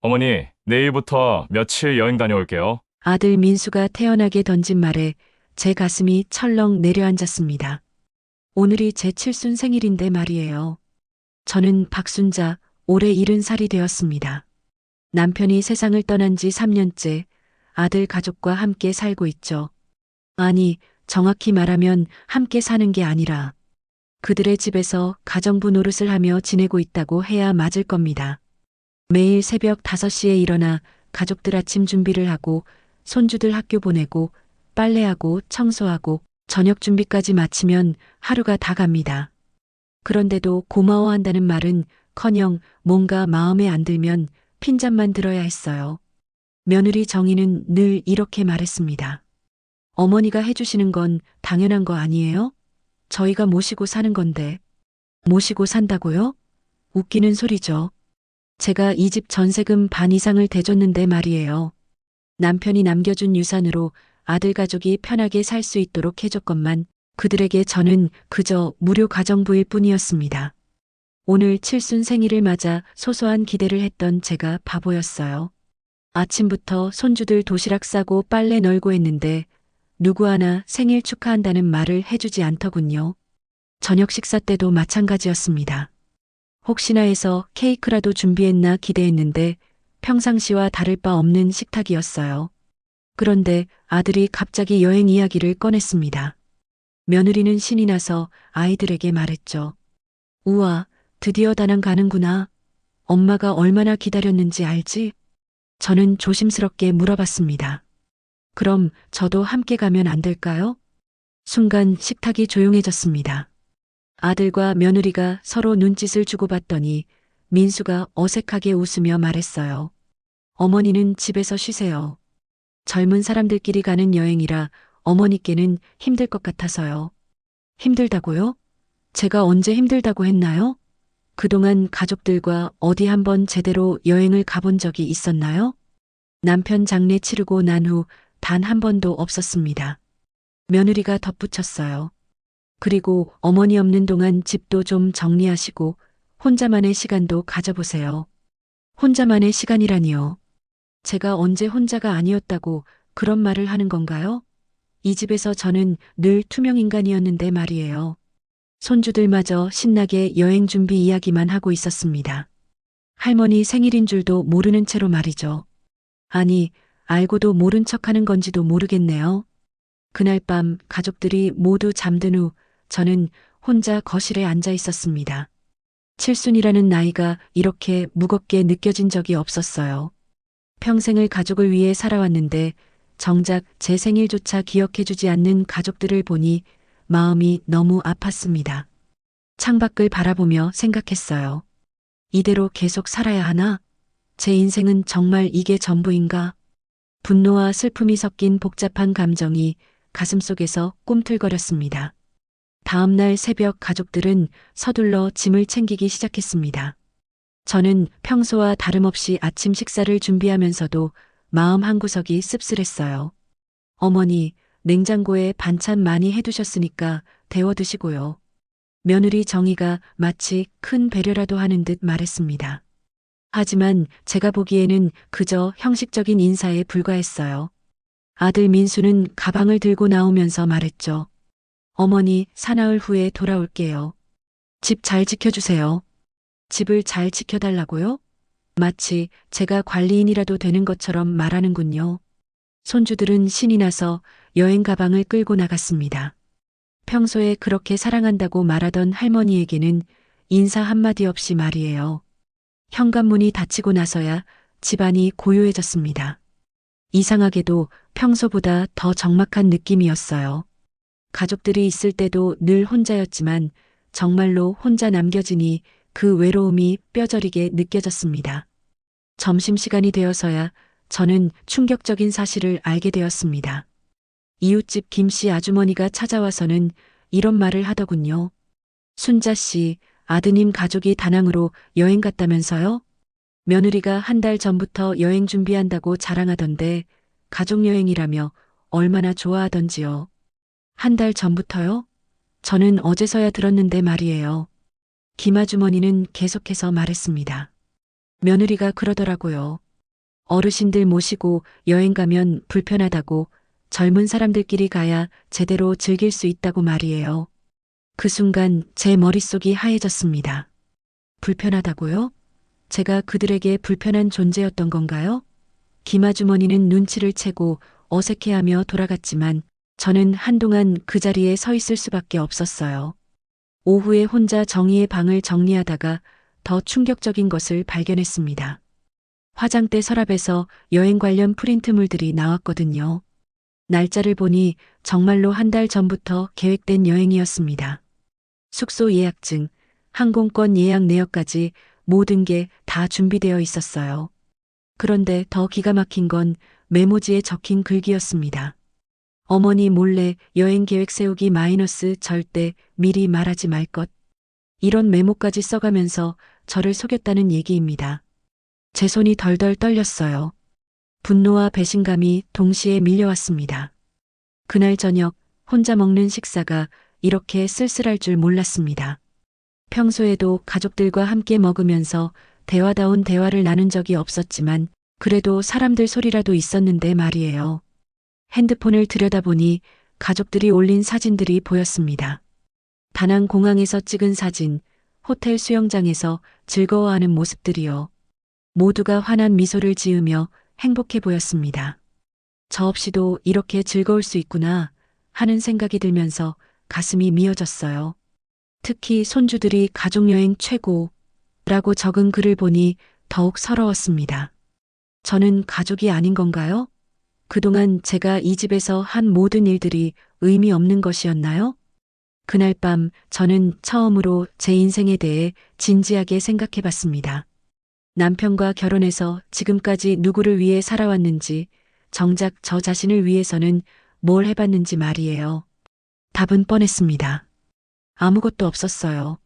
어머니, 내일부터 며칠 여행 다녀올게요. 아들 민수가 태연하게 던진 말에 제 가슴이 철렁 내려앉았습니다. 오늘이 제 칠순 생일인데 말이에요. 저는 박순자, 올해 70살이 되었습니다. 남편이 세상을 떠난 지 3년째 아들 가족과 함께 살고 있죠. 아니, 정확히 말하면 함께 사는 게 아니라 그들의 집에서 가정부 노릇을 하며 지내고 있다고 해야 맞을 겁니다. 매일 새벽 5시에 일어나 가족들 아침 준비를 하고 손주들 학교 보내고 빨래하고 청소하고 저녁 준비까지 마치면 하루가 다 갑니다. 그런데도 고마워한다는 말은 커녕 뭔가 마음에 안 들면 핀잔만 들어야 했어요. 며느리 정희는 늘 이렇게 말했습니다. 어머니가 해주시는 건 당연한 거 아니에요? 저희가 모시고 사는 건데. 모시고 산다고요? 웃기는 소리죠. 제가 이 집 전세금 반 이상을 대줬는데 말이에요. 남편이 남겨준 유산으로 아들 가족이 편하게 살 수 있도록 해줬건만 그들에게 저는 그저 무료 가정부일 뿐이었습니다. 오늘 칠순 생일을 맞아 소소한 기대를 했던 제가 바보였어요. 아침부터 손주들 도시락 싸고 빨래 널고 했는데 누구 하나 생일 축하한다는 말을 해주지 않더군요. 저녁 식사 때도 마찬가지였습니다. 혹시나 해서 케이크라도 준비했나 기대했는데 평상시와 다를 바 없는 식탁이었어요. 그런데 아들이 갑자기 여행 이야기를 꺼냈습니다. 며느리는 신이 나서 아이들에게 말했죠. 우와, 드디어 다낭 가는구나. 엄마가 얼마나 기다렸는지 알지? 저는 조심스럽게 물어봤습니다. 그럼 저도 함께 가면 안 될까요? 순간 식탁이 조용해졌습니다. 아들과 며느리가 서로 눈짓을 주고받더니 민수가 어색하게 웃으며 말했어요. 어머니는 집에서 쉬세요. 젊은 사람들끼리 가는 여행이라 어머니께는 힘들 것 같아서요. 힘들다고요? 제가 언제 힘들다고 했나요? 그동안 가족들과 어디 한번 제대로 여행을 가본 적이 있었나요? 남편 장례 치르고 난 후 단 한 번도 없었습니다. 며느리가 덧붙였어요. 그리고 어머니 없는 동안 집도 좀 정리하시고 혼자만의 시간도 가져보세요. 혼자만의 시간이라니요. 제가 언제 혼자가 아니었다고 그런 말을 하는 건가요? 이 집에서 저는 늘 투명인간이었는데 말이에요. 손주들마저 신나게 여행 준비 이야기만 하고 있었습니다. 할머니 생일인 줄도 모르는 채로 말이죠. 아니, 알고도 모른 척하는 건지도 모르겠네요. 그날 밤 가족들이 모두 잠든 후 저는 혼자 거실에 앉아 있었습니다. 칠순이라는 나이가 이렇게 무겁게 느껴진 적이 없었어요. 평생을 가족을 위해 살아왔는데 정작 제 생일조차 기억해주지 않는 가족들을 보니 마음이 너무 아팠습니다. 창밖을 바라보며 생각했어요. 이대로 계속 살아야 하나? 제 인생은 정말 이게 전부인가? 분노와 슬픔이 섞인 복잡한 감정이 가슴속에서 꿈틀거렸습니다. 다음 날 새벽 가족들은 서둘러 짐을 챙기기 시작했습니다. 저는 평소와 다름없이 아침 식사를 준비하면서도 마음 한구석이 씁쓸했어요. 어머니, 냉장고에 반찬 많이 해두셨으니까 데워 드시고요. 며느리 정희가 마치 큰 배려라도 하는 듯 말했습니다. 하지만 제가 보기에는 그저 형식적인 인사에 불과했어요. 아들 민수는 가방을 들고 나오면서 말했죠. 어머니, 사나흘 후에 돌아올게요. 집 잘 지켜주세요. 집을 잘 지켜달라고요? 마치 제가 관리인이라도 되는 것처럼 말하는군요. 손주들은 신이 나서 여행 가방을 끌고 나갔습니다. 평소에 그렇게 사랑한다고 말하던 할머니에게는 인사 한마디 없이 말이에요. 현관문이 닫히고 나서야 집안이 고요해졌습니다. 이상하게도 평소보다 더 적막한 느낌이었어요. 가족들이 있을 때도 늘 혼자였지만 정말로 혼자 남겨지니 그 외로움이 뼈저리게 느껴졌습니다. 점심시간이 되어서야 저는 충격적인 사실을 알게 되었습니다. 이웃집 김씨 아주머니가 찾아와서는 이런 말을 하더군요. 순자 씨, 아드님 가족이 다낭으로 여행 갔다면서요? 며느리가 한 달 전부터 여행 준비한다고 자랑하던데 가족여행이라며 얼마나 좋아하던지요. 한 달 전부터요? 저는 어제서야 들었는데 말이에요. 김 아주머니는 계속해서 말했습니다. 며느리가 그러더라고요. 어르신들 모시고 여행 가면 불편하다고 젊은 사람들끼리 가야 제대로 즐길 수 있다고 말이에요. 그 순간 제 머릿속이 하얘졌습니다. 불편하다고요? 제가 그들에게 불편한 존재였던 건가요? 김아주머니는 눈치를 채고 어색해하며 돌아갔지만 저는 한동안 그 자리에 서 있을 수밖에 없었어요. 오후에 혼자 정희의 방을 정리하다가 더 충격적인 것을 발견했습니다. 화장대 서랍에서 여행 관련 프린트물들이 나왔거든요. 날짜를 보니 정말로 한 달 전부터 계획된 여행이었습니다. 숙소 예약증, 항공권 예약 내역까지 모든 게 다 준비되어 있었어요. 그런데 더 기가 막힌 건 메모지에 적힌 글귀였습니다. 어머니 몰래 여행 계획 세우기 마이너스 절대 미리 말하지 말 것. 이런 메모까지 써가면서 저를 속였다는 얘기입니다. 제 손이 덜덜 떨렸어요. 분노와 배신감이 동시에 밀려왔습니다. 그날 저녁 혼자 먹는 식사가 이렇게 쓸쓸할 줄 몰랐습니다. 평소에도 가족들과 함께 먹으면서 대화다운 대화를 나눈 적이 없었지만 그래도 사람들 소리라도 있었는데 말이에요. 핸드폰을 들여다보니 가족들이 올린 사진들이 보였습니다. 다낭 공항에서 찍은 사진, 호텔 수영장에서 즐거워하는 모습들이요. 모두가 환한 미소를 지으며 행복해 보였습니다. 저 없이도 이렇게 즐거울 수 있구나 하는 생각이 들면서 가슴이 미어졌어요. 특히 손주들이 가족여행 최고라고 적은 글을 보니 더욱 서러웠습니다. 저는 가족이 아닌 건가요? 그동안 제가 이 집에서 한 모든 일들이 의미 없는 것이었나요? 그날 밤 저는 처음으로 제 인생에 대해 진지하게 생각해 봤습니다. 남편과 결혼해서 지금까지 누구를 위해 살아왔는지, 정작 저 자신을 위해서는 뭘 해봤는지 말이에요. 답은 뻔했습니다. 아무것도 없었어요.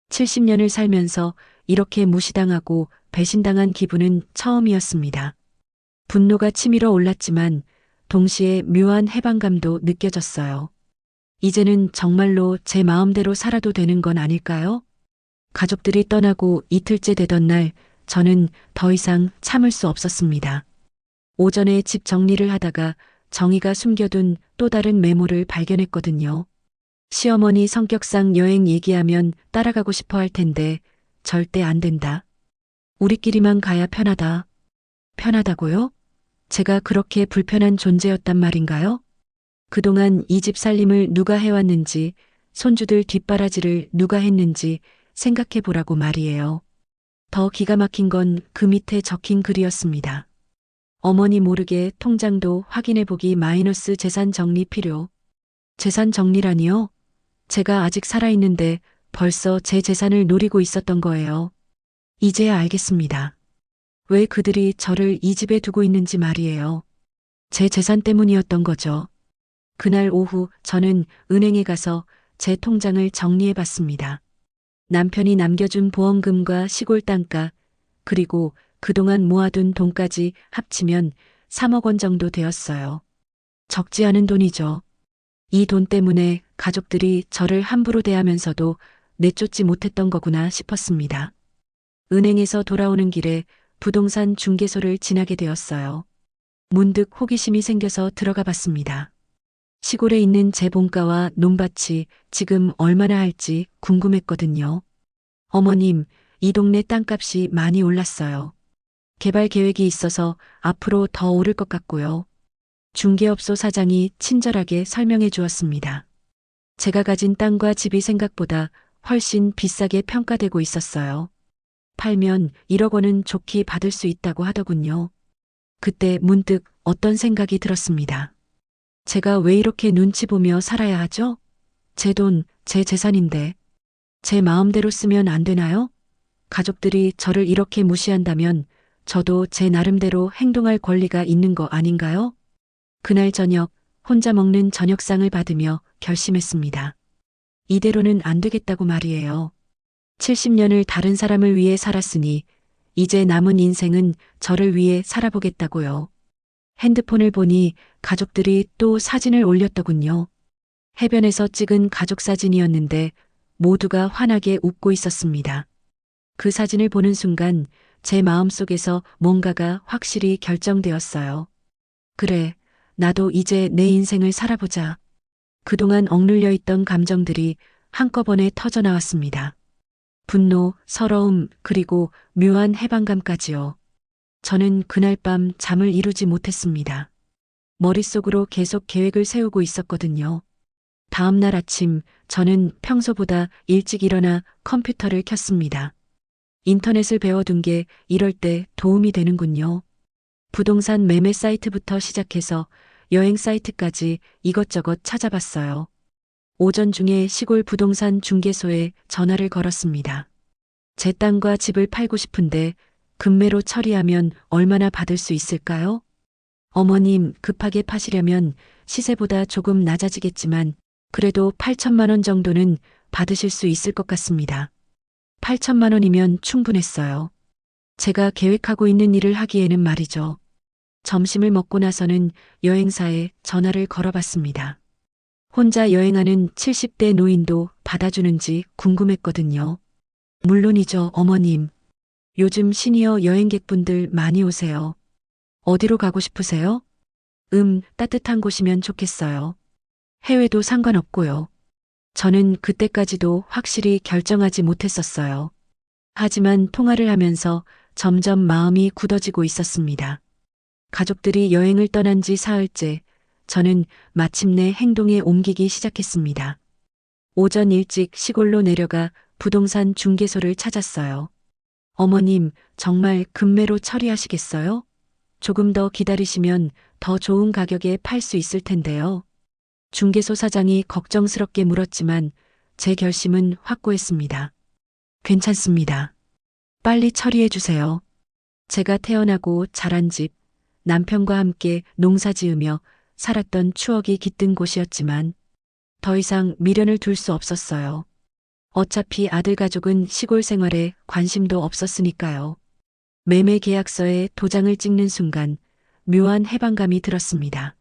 70년을 살면서 이렇게 무시당하고 배신당한 기분은 처음이었습니다. 분노가 치밀어 올랐지만 동시에 묘한 해방감도 느껴졌어요. 이제는 정말로 제 마음대로 살아도 되는 건 아닐까요? 가족들이 떠나고 이틀째 되던 날 저는 더 이상 참을 수 없었습니다. 오전에 집 정리를 하다가 정희가 숨겨둔 또 다른 메모를 발견했거든요. 시어머니 성격상 여행 얘기하면 따라가고 싶어 할 텐데 절대 안 된다. 우리끼리만 가야 편하다. 편하다고요? 제가 그렇게 불편한 존재였단 말인가요? 그동안 이 집 살림을 누가 해왔는지, 손주들 뒷바라지를 누가 했는지 생각해 보라고 말이에요. 더 기가 막힌 건 그 밑에 적힌 글이었습니다. 어머니 모르게 통장도 확인해 보기 마이너스 재산 정리 필요. 재산 정리라니요? 제가 아직 살아있는데 벌써 제 재산을 노리고 있었던 거예요. 이제야 알겠습니다. 왜 그들이 저를 이 집에 두고 있는지 말이에요. 제 재산 때문이었던 거죠. 그날 오후 저는 은행에 가서 제 통장을 정리해 봤습니다. 남편이 남겨준 보험금과 시골 땅가, 그리고 그동안 모아둔 돈까지 합치면 3억 원 정도 되었어요. 적지 않은 돈이죠. 이 돈 때문에 가족들이 저를 함부로 대하면서도 내쫓지 못했던 거구나 싶었습니다. 은행에서 돌아오는 길에 부동산 중개소를 지나게 되었어요. 문득 호기심이 생겨서 들어가 봤습니다. 시골에 있는 제 본가와 논밭이 지금 얼마나 할지 궁금했거든요. 어머님, 이 동네 땅값이 많이 올랐어요. 개발 계획이 있어서 앞으로 더 오를 것 같고요. 중개업소 사장이 친절하게 설명해 주었습니다. 제가 가진 땅과 집이 생각보다 훨씬 비싸게 평가되고 있었어요. 팔면 1억 원은 좋게 받을 수 있다고 하더군요. 그때 문득 어떤 생각이 들었습니다. 제가 왜 이렇게 눈치 보며 살아야 하죠? 제 돈, 제 재산인데. 제 마음대로 쓰면 안 되나요? 가족들이 저를 이렇게 무시한다면 저도 제 나름대로 행동할 권리가 있는 거 아닌가요? 그날 저녁 혼자 먹는 저녁상을 받으며 결심했습니다. 이대로는 안 되겠다고 말이에요. 70년을 다른 사람을 위해 살았으니 이제 남은 인생은 저를 위해 살아보겠다고요. 핸드폰을 보니 가족들이 또 사진을 올렸더군요. 해변에서 찍은 가족 사진이었는데 모두가 환하게 웃고 있었습니다. 그 사진을 보는 순간 제 마음속에서 뭔가가 확실히 결정되었어요. 그래, 나도 이제 내 인생을 살아보자. 그동안 억눌려 있던 감정들이 한꺼번에 터져나왔습니다. 분노, 서러움, 그리고 묘한 해방감까지요. 저는 그날 밤 잠을 이루지 못했습니다. 머릿속으로 계속 계획을 세우고 있었거든요. 다음 날 아침, 저는 평소보다 일찍 일어나 컴퓨터를 켰습니다. 인터넷을 배워둔 게 이럴 때 도움이 되는군요. 부동산 매매 사이트부터 시작해서 여행 사이트까지 이것저것 찾아봤어요. 오전 중에 시골 부동산 중개소에 전화를 걸었습니다. 제 땅과 집을 팔고 싶은데 금매로 처리하면 얼마나 받을 수 있을까요? 어머님, 급하게 파시려면 시세보다 조금 낮아지겠지만 그래도 8천만 원 정도는 받으실 수 있을 것 같습니다. 8천만 원이면 충분했어요. 제가 계획하고 있는 일을 하기에는 말이죠. 점심을 먹고 나서는 여행사에 전화를 걸어봤습니다. 혼자 여행하는 70대 노인도 받아주는지 궁금했거든요. 물론이죠, 어머님. 요즘 시니어 여행객분들 많이 오세요. 어디로 가고 싶으세요? 따뜻한 곳이면 좋겠어요. 해외도 상관없고요. 저는 그때까지도 확실히 결정하지 못했었어요. 하지만 통화를 하면서 점점 마음이 굳어지고 있었습니다. 가족들이 여행을 떠난 지 사흘째, 저는 마침내 행동에 옮기기 시작했습니다. 오전 일찍 시골로 내려가 부동산 중개소를 찾았어요. 어머님, 정말 금매로 처리하시겠어요? 조금 더 기다리시면 더 좋은 가격에 팔 수 있을 텐데요. 중개소 사장이 걱정스럽게 물었지만 제 결심은 확고했습니다. 괜찮습니다. 빨리 처리해 주세요. 제가 태어나고 자란 집, 남편과 함께 농사 지으며 살았던 추억이 깃든 곳이었지만 더 이상 미련을 둘 수 없었어요. 어차피 아들 가족은 시골 생활에 관심도 없었으니까요. 매매 계약서에 도장을 찍는 순간 묘한 해방감이 들었습니다.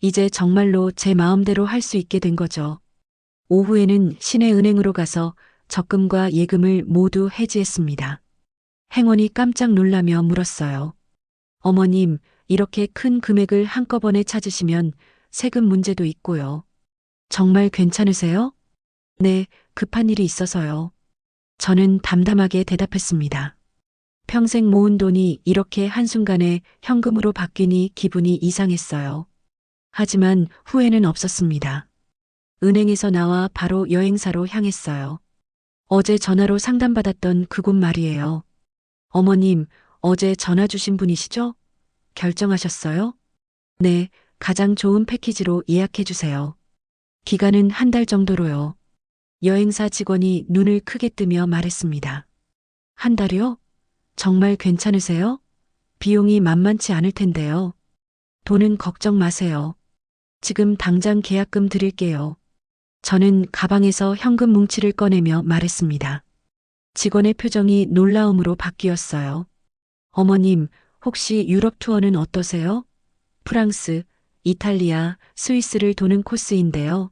이제 정말로 제 마음대로 할 수 있게 된 거죠. 오후에는 시내은행으로 가서 적금과 예금을 모두 해지했습니다. 행원이 깜짝 놀라며 물었어요. 어머님, 이렇게 큰 금액을 한꺼번에 찾으시면 세금 문제도 있고요. 정말 괜찮으세요? 네, 급한 일이 있어서요. 저는 담담하게 대답했습니다. 평생 모은 돈이 이렇게 한순간에 현금으로 바뀌니 기분이 이상했어요. 하지만 후회는 없었습니다. 은행에서 나와 바로 여행사로 향했어요. 어제 전화로 상담받았던 그곳 말이에요. 어머님, 어제 전화 주신 분이시죠? 결정하셨어요? 네, 가장 좋은 패키지로 예약해 주세요. 기간은 한 달 정도로요. 여행사 직원이 눈을 크게 뜨며 말했습니다. 한 달이요? 정말 괜찮으세요? 비용이 만만치 않을 텐데요. 돈은 걱정 마세요. 지금 당장 계약금 드릴게요. 저는 가방에서 현금 뭉치를 꺼내며 말했습니다. 직원의 표정이 놀라움으로 바뀌었어요. 어머님, 혹시 유럽 투어는 어떠세요? 프랑스, 이탈리아, 스위스를 도는 코스인데요.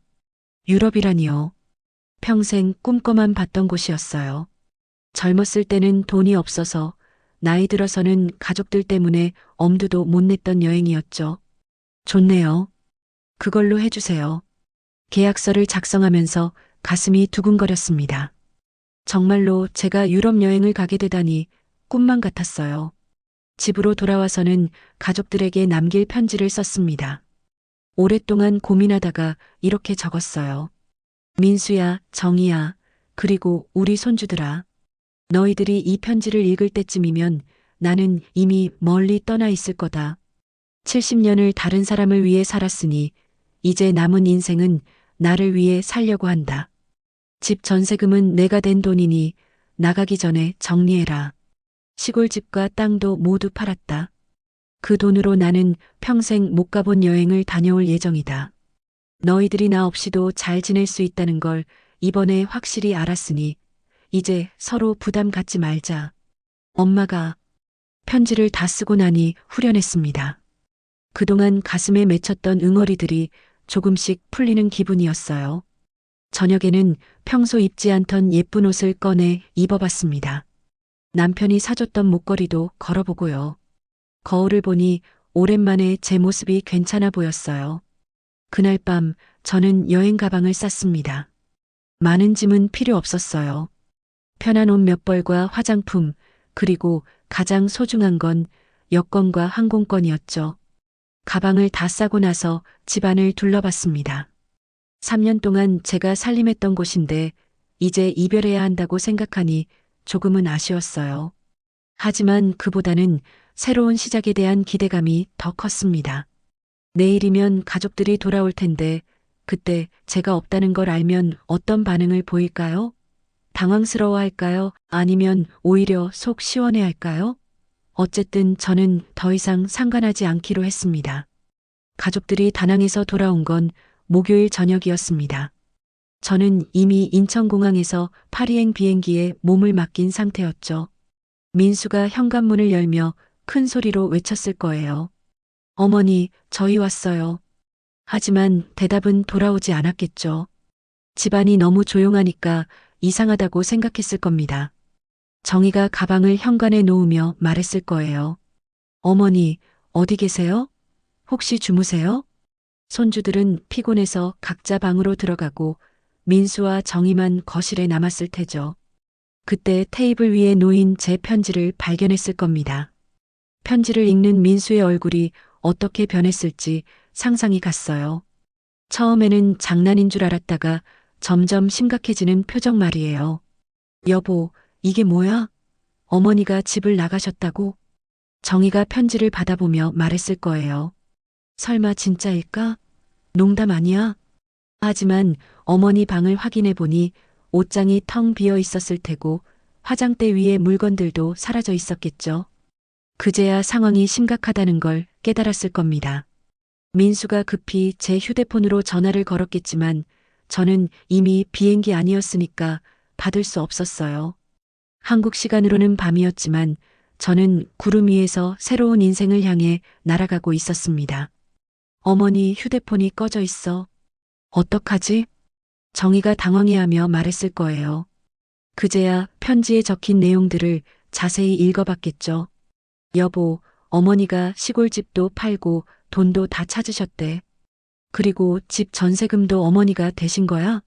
유럽이라니요. 평생 꿈꿔만 봤던 곳이었어요. 젊었을 때는 돈이 없어서 나이 들어서는 가족들 때문에 엄두도 못 냈던 여행이었죠. 좋네요. 그걸로 해주세요. 계약서를 작성하면서 가슴이 두근거렸습니다. 정말로 제가 유럽 여행을 가게 되다니 꿈만 같았어요. 집으로 돌아와서는 가족들에게 남길 편지를 썼습니다. 오랫동안 고민하다가 이렇게 적었어요. 민수야, 정이야, 그리고 우리 손주들아. 너희들이 이 편지를 읽을 때쯤이면 나는 이미 멀리 떠나 있을 거다. 70년을 다른 사람을 위해 살았으니 이제 남은 인생은 나를 위해 살려고 한다. 집 전세금은 내가 댄 돈이니 나가기 전에 정리해라. 시골집과 땅도 모두 팔았다. 그 돈으로 나는 평생 못 가본 여행을 다녀올 예정이다. 너희들이 나 없이도 잘 지낼 수 있다는 걸 이번에 확실히 알았으니 이제 서로 부담 갖지 말자. 엄마가 편지를 다 쓰고 나니 후련했습니다. 그동안 가슴에 맺혔던 응어리들이 조금씩 풀리는 기분이었어요. 저녁에는 평소 입지 않던 예쁜 옷을 꺼내 입어봤습니다. 남편이 사줬던 목걸이도 걸어보고요. 거울을 보니 오랜만에 제 모습이 괜찮아 보였어요. 그날 밤 저는 여행 가방을 쌌습니다. 많은 짐은 필요 없었어요. 편한 옷 몇 벌과 화장품, 그리고 가장 소중한 건 여권과 항공권이었죠. 가방을 다 싸고 나서 집안을 둘러봤습니다. 3년 동안 제가 살림했던 곳인데 이제 이별해야 한다고 생각하니 조금은 아쉬웠어요. 하지만 그보다는 새로운 시작에 대한 기대감이 더 컸습니다. 내일이면 가족들이 돌아올 텐데 그때 제가 없다는 걸 알면 어떤 반응을 보일까요? 당황스러워할까요? 아니면 오히려 속 시원해할까요? 어쨌든 저는 더 이상 상관하지 않기로 했습니다. 가족들이 다낭에서 돌아온 건 목요일 저녁이었습니다. 저는 이미 인천공항에서 파리행 비행기에 몸을 맡긴 상태였죠. 민수가 현관문을 열며 큰 소리로 외쳤을 거예요. 어머니, 저희 왔어요. 하지만 대답은 돌아오지 않았겠죠. 집안이 너무 조용하니까 이상하다고 생각했을 겁니다. 정희가 가방을 현관에 놓으며 말했을 거예요. 어머니, 어디 계세요? 혹시 주무세요? 손주들은 피곤해서 각자 방으로 들어가고 민수와 정희만 거실에 남았을 테죠. 그때 테이블 위에 놓인 제 편지를 발견했을 겁니다. 편지를 읽는 민수의 얼굴이 어떻게 변했을지 상상이 갔어요. 처음에는 장난인 줄 알았다가 점점 심각해지는 표정 말이에요. 여보, 이게 뭐야? 어머니가 집을 나가셨다고? 정희가 편지를 받아보며 말했을 거예요. 설마 진짜일까? 농담 아니야? 하지만 어머니 방을 확인해 보니 옷장이 텅 비어 있었을 테고 화장대 위에 물건들도 사라져 있었겠죠. 그제야 상황이 심각하다는 걸 깨달았을 겁니다. 민수가 급히 제 휴대폰으로 전화를 걸었겠지만 저는 이미 비행기 아니었으니까 받을 수 없었어요. 한국 시간으로는 밤이었지만 저는 구름 위에서 새로운 인생을 향해 날아가고 있었습니다. 어머니 휴대폰이 꺼져 있어. 어떡하지? 정희가 당황해하며 말했을 거예요. 그제야 편지에 적힌 내용들을 자세히 읽어봤겠죠. 여보, 어머니가 시골집도 팔고 돈도 다 찾으셨대. 그리고 집 전세금도 어머니가 대신 거야?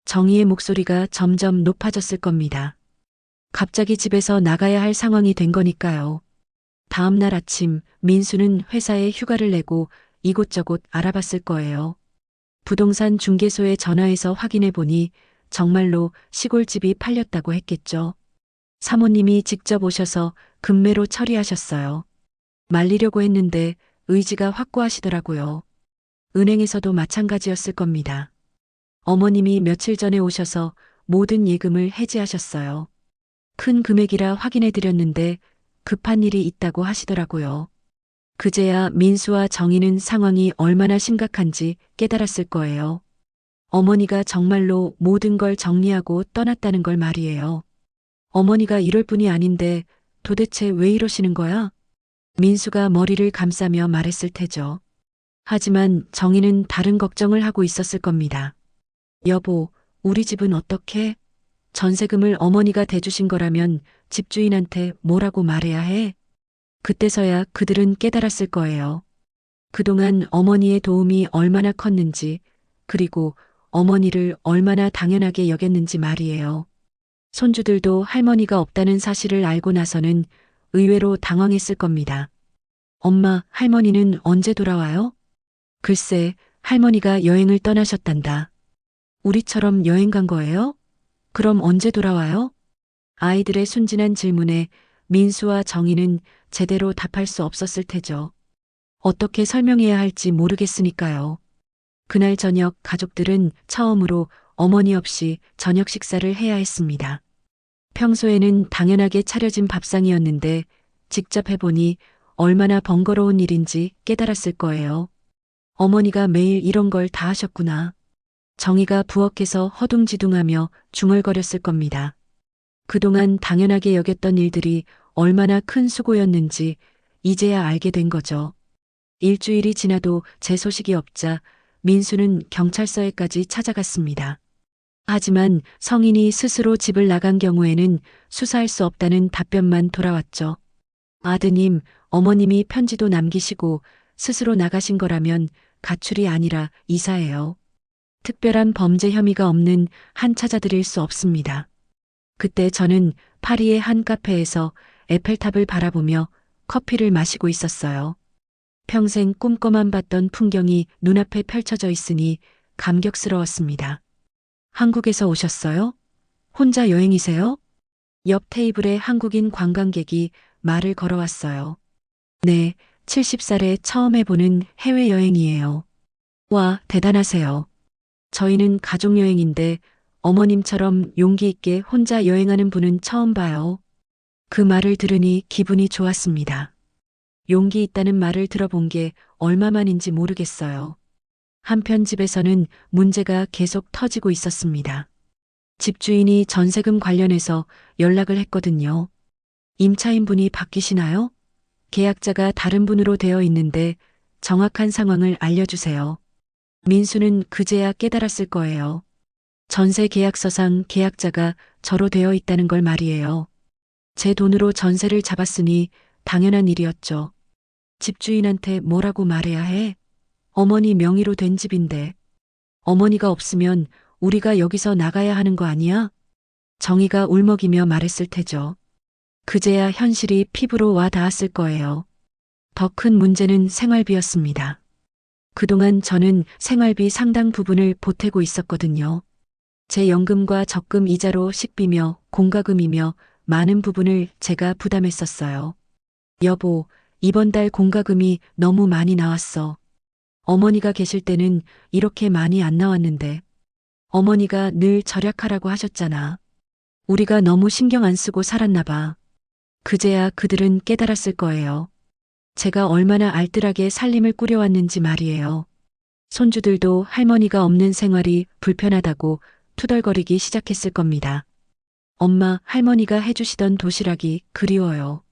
정희의 목소리가 점점 높아졌을 겁니다. 갑자기 집에서 나가야 할 상황이 된 거니까요. 다음 날 아침 민수는 회사에 휴가를 내고 이곳저곳 알아봤을 거예요. 부동산 중개소에 전화해서 확인해 보니 정말로 시골집이 팔렸다고 했겠죠. 사모님이 직접 오셔서 금매로 처리하셨어요. 말리려고 했는데 의지가 확고하시더라고요. 은행에서도 마찬가지였을 겁니다. 어머님이 며칠 전에 오셔서 모든 예금을 해지하셨어요. 큰 금액이라 확인해 드렸는데 급한 일이 있다고 하시더라고요. 그제야 민수와 정희는 상황이 얼마나 심각한지 깨달았을 거예요. 어머니가 정말로 모든 걸 정리하고 떠났다는 걸 말이에요. 어머니가 이럴 뿐이 아닌데 도대체 왜 이러시는 거야? 민수가 머리를 감싸며 말했을 테죠. 하지만 정희는 다른 걱정을 하고 있었을 겁니다. 여보, 우리 집은 어떻게? 전세금을 어머니가 대주신 거라면 집주인한테 뭐라고 말해야 해? 그때서야 그들은 깨달았을 거예요. 그동안 어머니의 도움이 얼마나 컸는지, 그리고 어머니를 얼마나 당연하게 여겼는지 말이에요. 손주들도 할머니가 없다는 사실을 알고 나서는 의외로 당황했을 겁니다. 엄마, 할머니는 언제 돌아와요? 글쎄, 할머니가 여행을 떠나셨단다. 우리처럼 여행 간 거예요? 그럼 언제 돌아와요? 아이들의 순진한 질문에 민수와 정희는 제대로 답할 수 없었을 테죠. 어떻게 설명해야 할지 모르겠으니까요. 그날 저녁 가족들은 처음으로 어머니 없이 저녁 식사를 해야 했습니다. 평소에는 당연하게 차려진 밥상이었는데 직접 해보니 얼마나 번거로운 일인지 깨달았을 거예요. 어머니가 매일 이런 걸 다 하셨구나. 정희가 부엌에서 허둥지둥하며 중얼거렸을 겁니다. 그동안 당연하게 여겼던 일들이 얼마나 큰 수고였는지 이제야 알게 된 거죠. 일주일이 지나도 제 소식이 없자 민수는 경찰서에까지 찾아갔습니다. 하지만 성인이 스스로 집을 나간 경우에는 수사할 수 없다는 답변만 돌아왔죠. 아드님, 어머님이 편지도 남기시고 스스로 나가신 거라면 가출이 아니라 이사예요. 특별한 범죄 혐의가 없는 한 찾아드릴 수 없습니다. 그때 저는 파리의 한 카페에서 에펠탑을 바라보며 커피를 마시고 있었어요. 평생 꿈꿔만 봤던 풍경이 눈앞에 펼쳐져 있으니 감격스러웠습니다. 한국에서 오셨어요? 혼자 여행이세요? 옆 테이블에 한국인 관광객이 말을 걸어왔어요. 네, 70살에 처음 해보는 해외여행이에요. 와, 대단하세요. 저희는 가족여행인데 어머님처럼 용기 있게 혼자 여행하는 분은 처음 봐요. 그 말을 들으니 기분이 좋았습니다. 용기 있다는 말을 들어본 게 얼마만인지 모르겠어요. 한편 집에서는 문제가 계속 터지고 있었습니다. 집주인이 전세금 관련해서 연락을 했거든요. 임차인분이 바뀌시나요? 계약자가 다른 분으로 되어 있는데 정확한 상황을 알려주세요. 민수는 그제야 깨달았을 거예요. 전세 계약서상 계약자가 저로 되어 있다는 걸 말이에요. 제 돈으로 전세를 잡았으니 당연한 일이었죠. 집주인한테 뭐라고 말해야 해? 어머니 명의로 된 집인데. 어머니가 없으면 우리가 여기서 나가야 하는 거 아니야? 정희가 울먹이며 말했을 테죠. 그제야 현실이 피부로 와 닿았을 거예요. 더 큰 문제는 생활비였습니다. 그동안 저는 생활비 상당 부분을 보태고 있었거든요. 제 연금과 적금 이자로 식비며 공과금이며 많은 부분을 제가 부담했었어요. 여보, 이번 달 공과금이 너무 많이 나왔어. 어머니가 계실 때는 이렇게 많이 안 나왔는데. 어머니가 늘 절약하라고 하셨잖아. 우리가 너무 신경 안 쓰고 살았나 봐. 그제야 그들은 깨달았을 거예요. 제가 얼마나 알뜰하게 살림을 꾸려왔는지 말이에요. 손주들도 할머니가 없는 생활이 불편하다고 투덜거리기 시작했을 겁니다. 엄마, 할머니가 해주시던 도시락이 그리워요.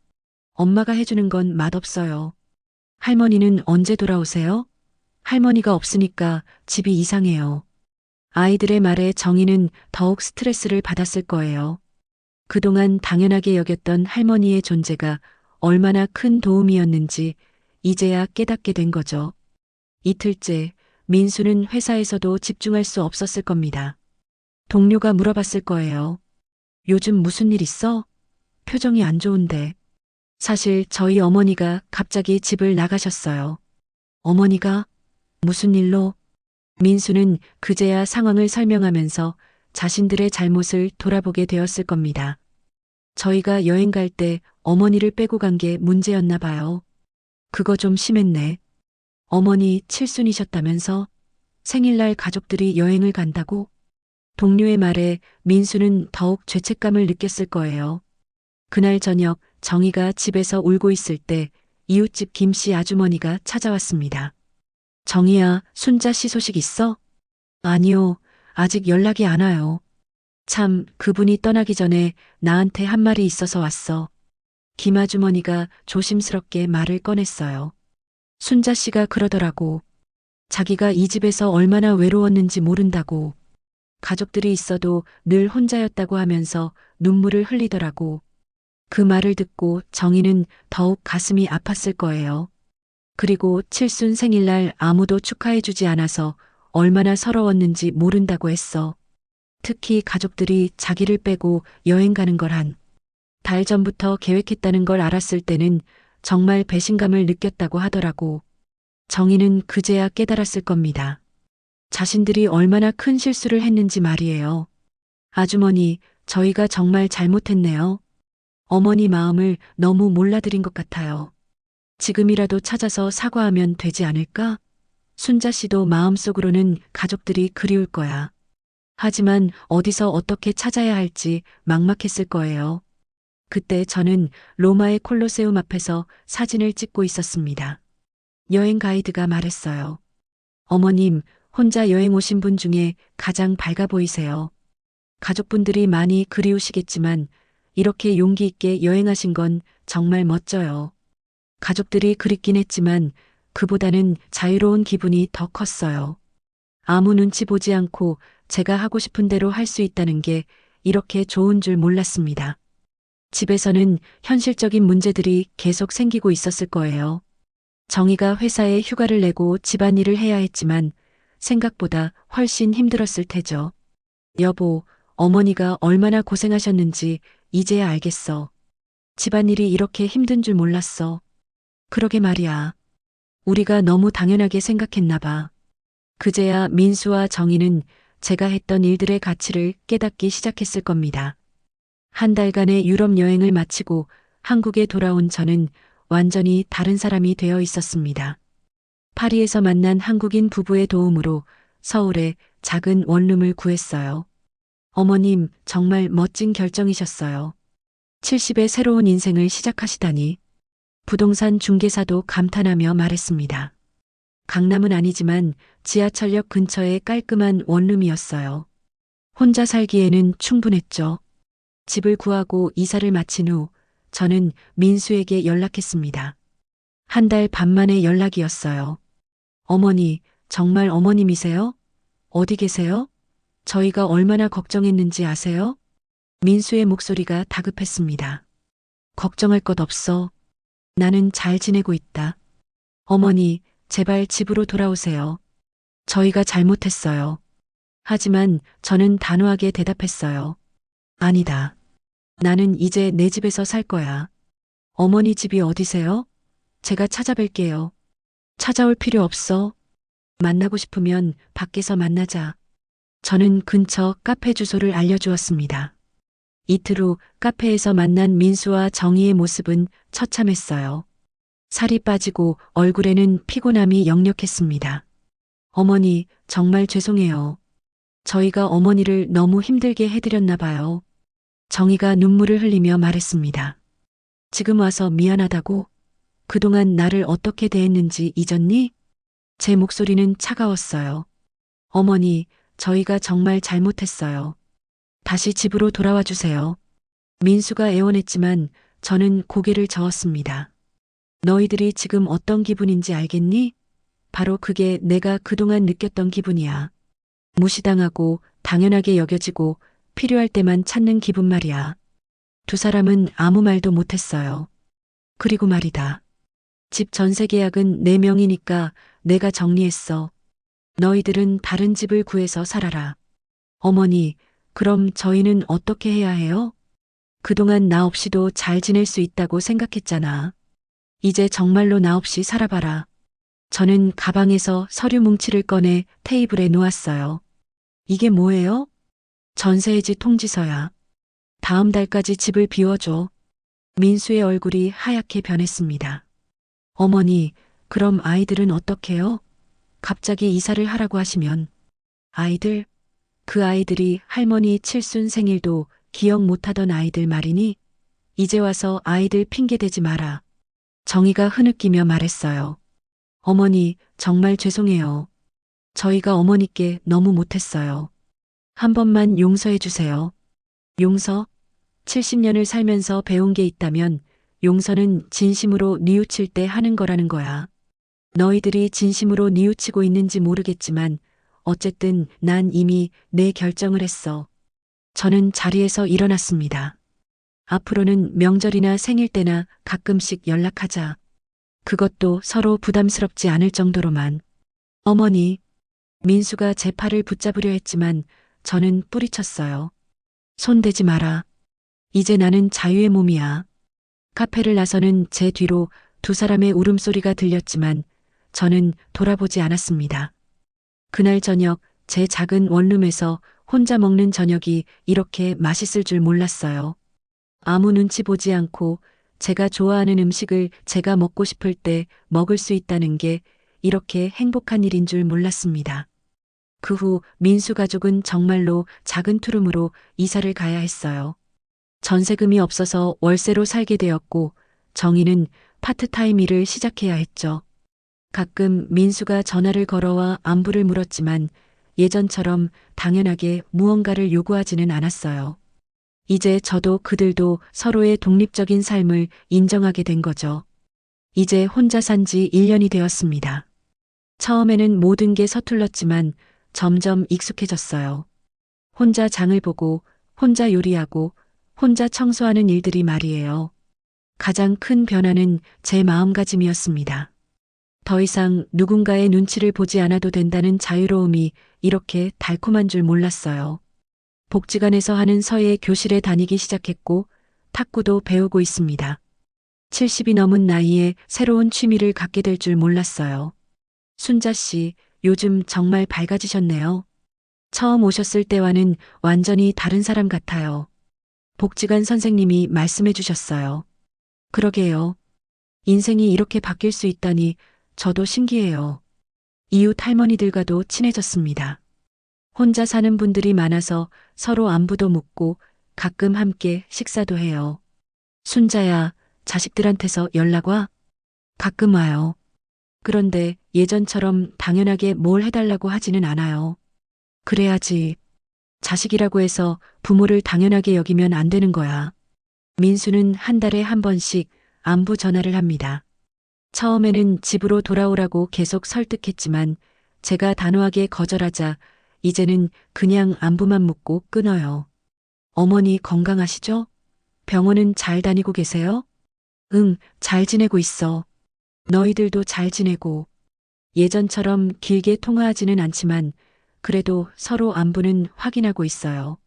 엄마가 해주는 건 맛없어요. 할머니는 언제 돌아오세요? 할머니가 없으니까 집이 이상해요. 아이들의 말에 정희는 더욱 스트레스를 받았을 거예요. 그동안 당연하게 여겼던 할머니의 존재가 얼마나 큰 도움이었는지 이제야 깨닫게 된 거죠. 이틀째, 민수는 회사에서도 집중할 수 없었을 겁니다. 동료가 물어봤을 거예요. 요즘 무슨 일 있어? 표정이 안 좋은데. 사실 저희 어머니가 갑자기 집을 나가셨어요. 어머니가? 무슨 일로? 민수는 그제야 상황을 설명하면서 자신들의 잘못을 돌아보게 되었을 겁니다. 저희가 여행 갈 때 어머니를 빼고 간 게 문제였나 봐요. 그거 좀 심했네. 어머니 칠순이셨다면서? 생일날 가족들이 여행을 간다고? 동료의 말에 민수는 더욱 죄책감을 느꼈을 거예요. 그날 저녁 정희가 집에서 울고 있을 때 이웃집 김씨 아주머니가 찾아왔습니다. 정희야, 순자 씨 소식 있어? 아니요, 아직 연락이 안 와요. 참, 그분이 떠나기 전에 나한테 한 말이 있어서 왔어. 김 아주머니가 조심스럽게 말을 꺼냈어요. 순자 씨가 그러더라고. 자기가 이 집에서 얼마나 외로웠는지 모른다고. 가족들이 있어도 늘 혼자였다고 하면서 눈물을 흘리더라고. 그 말을 듣고 정희는 더욱 가슴이 아팠을 거예요. 그리고 칠순 생일날 아무도 축하해주지 않아서 얼마나 서러웠는지 모른다고 했어. 특히 가족들이 자기를 빼고 여행 가는 걸 한 달 전부터 계획했다는 걸 알았을 때는 정말 배신감을 느꼈다고 하더라고. 정희는 그제야 깨달았을 겁니다. 자신들이 얼마나 큰 실수를 했는지 말이에요. 아주머니, 저희가 정말 잘못했네요. 어머니 마음을 너무 몰라드린 것 같아요. 지금이라도 찾아서 사과하면 되지 않을까? 순자 씨도 마음속으로는 가족들이 그리울 거야. 하지만 어디서 어떻게 찾아야 할지 막막했을 거예요. 그때 저는 로마의 콜로세움 앞에서 사진을 찍고 있었습니다. 여행 가이드가 말했어요. 어머님, 혼자 여행 오신 분 중에 가장 밝아 보이세요. 가족분들이 많이 그리우시겠지만 이렇게 용기 있게 여행하신 건 정말 멋져요. 가족들이 그립긴 했지만 그보다는 자유로운 기분이 더 컸어요. 아무 눈치 보지 않고 제가 하고 싶은 대로 할 수 있다는 게 이렇게 좋은 줄 몰랐습니다. 집에서는 현실적인 문제들이 계속 생기고 있었을 거예요. 정희가 회사에 휴가를 내고 집안일을 해야 했지만 생각보다 훨씬 힘들었을 테죠. 여보, 어머니가 얼마나 고생하셨는지 이제야 알겠어. 집안일이 이렇게 힘든 줄 몰랐어. 그러게 말이야. 우리가 너무 당연하게 생각했나 봐. 그제야 민수와 정희는 제가 했던 일들의 가치를 깨닫기 시작했을 겁니다. 한 달간의 유럽 여행을 마치고 한국에 돌아온 저는 완전히 다른 사람이 되어 있었습니다. 파리에서 만난 한국인 부부의 도움으로 서울에 작은 원룸을 구했어요. 어머님, 정말 멋진 결정이셨어요. 70의 새로운 인생을 시작하시다니. 부동산 중개사도 감탄하며 말했습니다. 강남은 아니지만 지하철역 근처의 깔끔한 원룸이었어요. 혼자 살기에는 충분했죠. 집을 구하고 이사를 마친 후 저는 민수에게 연락했습니다. 한 달 반 만에 연락이었어요. 어머니, 정말 어머님이세요? 어디 계세요? 저희가 얼마나 걱정했는지 아세요? 민수의 목소리가 다급했습니다. 걱정할 것 없어. 나는 잘 지내고 있다. 어머니, 제발 집으로 돌아오세요. 저희가 잘못했어요. 하지만 저는 단호하게 대답했어요. 아니다. 나는 이제 내 집에서 살 거야. 어머니 집이 어디세요? 제가 찾아뵐게요. 찾아올 필요 없어. 만나고 싶으면 밖에서 만나자. 저는 근처 카페 주소를 알려주었습니다. 이틀 후 카페에서 만난 민수와 정희의 모습은 처참했어요. 살이 빠지고 얼굴에는 피곤함이 역력했습니다. 어머니, 정말 죄송해요. 저희가 어머니를 너무 힘들게 해드렸나 봐요. 정희가 눈물을 흘리며 말했습니다. 지금 와서 미안하다고? 그동안 나를 어떻게 대했는지 잊었니? 제 목소리는 차가웠어요. 어머니, 저희가 정말 잘못했어요. 다시 집으로 돌아와 주세요. 민수가 애원했지만 저는 고개를 저었습니다. 너희들이 지금 어떤 기분인지 알겠니? 바로 그게 내가 그동안 느꼈던 기분이야. 무시당하고 당연하게 여겨지고 필요할 때만 찾는 기분 말이야. 두 사람은 아무 말도 못했어요. 그리고 말이다. 집 전세 계약은 4명이니까 내가 정리했어. 너희들은 다른 집을 구해서 살아라. 어머니, 그럼 저희는 어떻게 해야 해요? 그동안 나 없이도 잘 지낼 수 있다고 생각했잖아. 이제 정말로 나 없이 살아봐라. 저는 가방에서 서류 뭉치를 꺼내 테이블에 놓았어요. 이게 뭐예요? 전세해지 통지서야. 다음 달까지 집을 비워줘. 민수의 얼굴이 하얗게 변했습니다. 어머니, 그럼 아이들은 어떡해요? 갑자기 이사를 하라고 하시면. 아이들? 그 아이들이 할머니 칠순 생일도 기억 못하던 아이들 말이니? 이제 와서 아이들 핑계대지 마라. 정희가 흐느끼며 말했어요. 어머니, 정말 죄송해요. 저희가 어머니께 너무 못했어요. 한 번만 용서해 주세요. 용서? 70년을 살면서 배운 게 있다면 용서는 진심으로 뉘우칠 때 하는 거라는 거야. 너희들이 진심으로 뉘우치고 있는지 모르겠지만 어쨌든 난 이미 내 결정을 했어. 저는 자리에서 일어났습니다. 앞으로는 명절이나 생일 때나 가끔씩 연락하자. 그것도 서로 부담스럽지 않을 정도로만. 어머니, 민수가 제 팔을 붙잡으려 했지만 저는 뿌리쳤어요. 손대지 마라. 이제 나는 자유의 몸이야. 카페를 나서는 제 뒤로 두 사람의 울음소리가 들렸지만 저는 돌아보지 않았습니다. 그날 저녁 제 작은 원룸에서 혼자 먹는 저녁이 이렇게 맛있을 줄 몰랐어요. 아무 눈치 보지 않고 제가 좋아하는 음식을 제가 먹고 싶을 때 먹을 수 있다는 게 이렇게 행복한 일인 줄 몰랐습니다. 그 후 민수 가족은 정말로 작은 투룸으로 이사를 가야 했어요. 전세금이 없어서 월세로 살게 되었고 정희는 파트타임 일을 시작해야 했죠. 가끔 민수가 전화를 걸어와 안부를 물었지만 예전처럼 당연하게 무언가를 요구하지는 않았어요. 이제 저도 그들도 서로의 독립적인 삶을 인정하게 된 거죠. 이제 혼자 산 지 1년이 되었습니다. 처음에는 모든 게 서툴렀지만 점점 익숙해졌어요. 혼자 장을 보고, 혼자 요리하고, 혼자 청소하는 일들이 말이에요. 가장 큰 변화는 제 마음가짐이었습니다. 더 이상 누군가의 눈치를 보지 않아도 된다는 자유로움이 이렇게 달콤한 줄 몰랐어요. 복지관에서 하는 서예 교실에 다니기 시작했고, 탁구도 배우고 있습니다. 70이 넘은 나이에 새로운 취미를 갖게 될 줄 몰랐어요. 순자 씨, 요즘 정말 밝아지셨네요. 처음 오셨을 때와는 완전히 다른 사람 같아요. 복지관 선생님이 말씀해 주셨어요. 그러게요. 인생이 이렇게 바뀔 수 있다니 저도 신기해요. 이웃 할머니들과도 친해졌습니다. 혼자 사는 분들이 많아서 서로 안부도 묻고 가끔 함께 식사도 해요. 순자야, 자식들한테서 연락 와? 가끔 와요. 그런데 예전처럼 당연하게 뭘 해달라고 하지는 않아요. 그래야지. 자식이라고 해서 부모를 당연하게 여기면 안 되는 거야. 민수는 한 달에 한 번씩 안부 전화를 합니다. 처음에는 집으로 돌아오라고 계속 설득했지만 제가 단호하게 거절하자 이제는 그냥 안부만 묻고 끊어요. 어머니 건강하시죠? 병원은 잘 다니고 계세요? 응, 잘 지내고 있어. 너희들도 잘 지내고. 예전처럼 길게 통화하지는 않지만 그래도 서로 안부는 확인하고 있어요.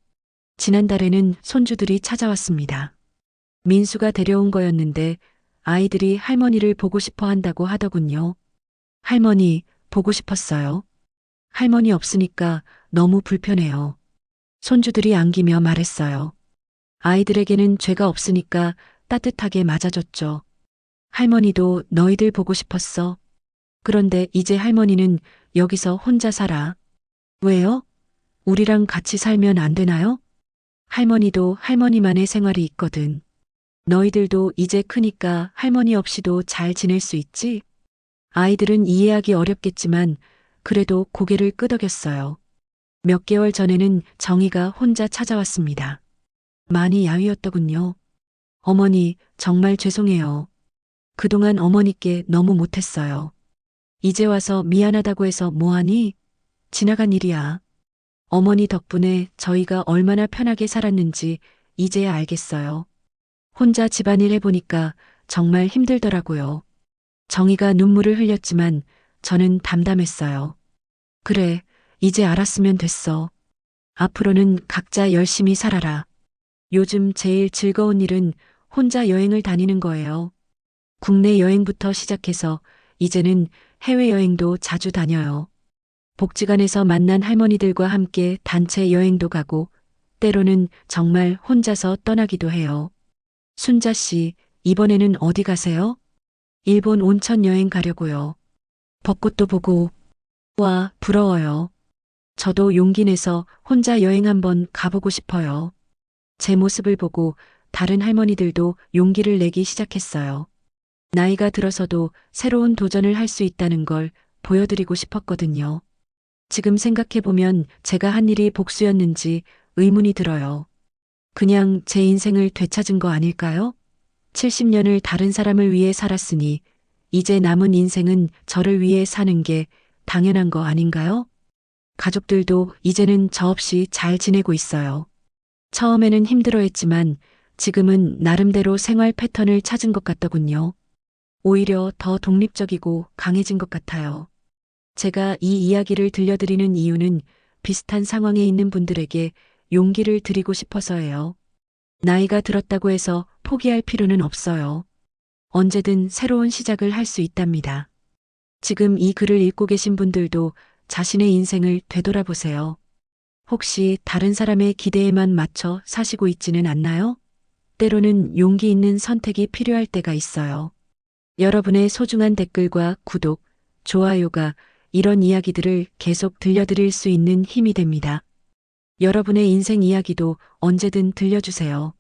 지난달에는 손주들이 찾아왔습니다. 민수가 데려온 거였는데 아이들이 할머니를 보고 싶어 한다고 하더군요. 할머니, 보고 싶었어요. 할머니 없으니까 너무 불편해요. 손주들이 안기며 말했어요. 아이들에게는 죄가 없으니까 따뜻하게 맞아줬죠. 할머니도 너희들 보고 싶었어. 그런데 이제 할머니는 여기서 혼자 살아. 왜요? 우리랑 같이 살면 안 되나요? 할머니도 할머니만의 생활이 있거든. 너희들도 이제 크니까 할머니 없이도 잘 지낼 수 있지? 아이들은 이해하기 어렵겠지만 그래도 고개를 끄덕였어요. 몇 개월 전에는 정희가 혼자 찾아왔습니다. 많이 야위었더군요. 어머니, 정말 죄송해요. 그동안 어머니께 너무 못했어요. 이제 와서 미안하다고 해서 뭐하니? 지나간 일이야. 어머니 덕분에 저희가 얼마나 편하게 살았는지 이제야 알겠어요. 혼자 집안일 해보니까 정말 힘들더라고요. 정희가 눈물을 흘렸지만 저는 담담했어요. 그래, 이제 알았으면 됐어. 앞으로는 각자 열심히 살아라. 요즘 제일 즐거운 일은 혼자 여행을 다니는 거예요. 국내 여행부터 시작해서 이제는 해외여행도 자주 다녀요. 복지관에서 만난 할머니들과 함께 단체 여행도 가고 때로는 정말 혼자서 떠나기도 해요. 순자 씨, 이번에는 어디 가세요? 일본 온천 여행 가려고요. 벚꽃도 보고. 와, 부러워요. 저도 용기 내서 혼자 여행 한번 가보고 싶어요. 제 모습을 보고 다른 할머니들도 용기를 내기 시작했어요. 나이가 들어서도 새로운 도전을 할 수 있다는 걸 보여드리고 싶었거든요. 지금 생각해보면 제가 한 일이 복수였는지 의문이 들어요. 그냥 제 인생을 되찾은 거 아닐까요? 70년을 다른 사람을 위해 살았으니 이제 남은 인생은 저를 위해 사는 게 당연한 거 아닌가요? 가족들도 이제는 저 없이 잘 지내고 있어요. 처음에는 힘들어했지만 지금은 나름대로 생활 패턴을 찾은 것 같더군요. 오히려 더 독립적이고 강해진 것 같아요. 제가 이 이야기를 들려드리는 이유는 비슷한 상황에 있는 분들에게 용기를 드리고 싶어서예요. 나이가 들었다고 해서 포기할 필요는 없어요. 언제든 새로운 시작을 할 수 있답니다. 지금 이 글을 읽고 계신 분들도 자신의 인생을 되돌아보세요. 혹시 다른 사람의 기대에만 맞춰 사시고 있지는 않나요? 때로는 용기 있는 선택이 필요할 때가 있어요. 여러분의 소중한 댓글과 구독, 좋아요가 이런 이야기들을 계속 들려드릴 수 있는 힘이 됩니다. 여러분의 인생 이야기도 언제든 들려주세요.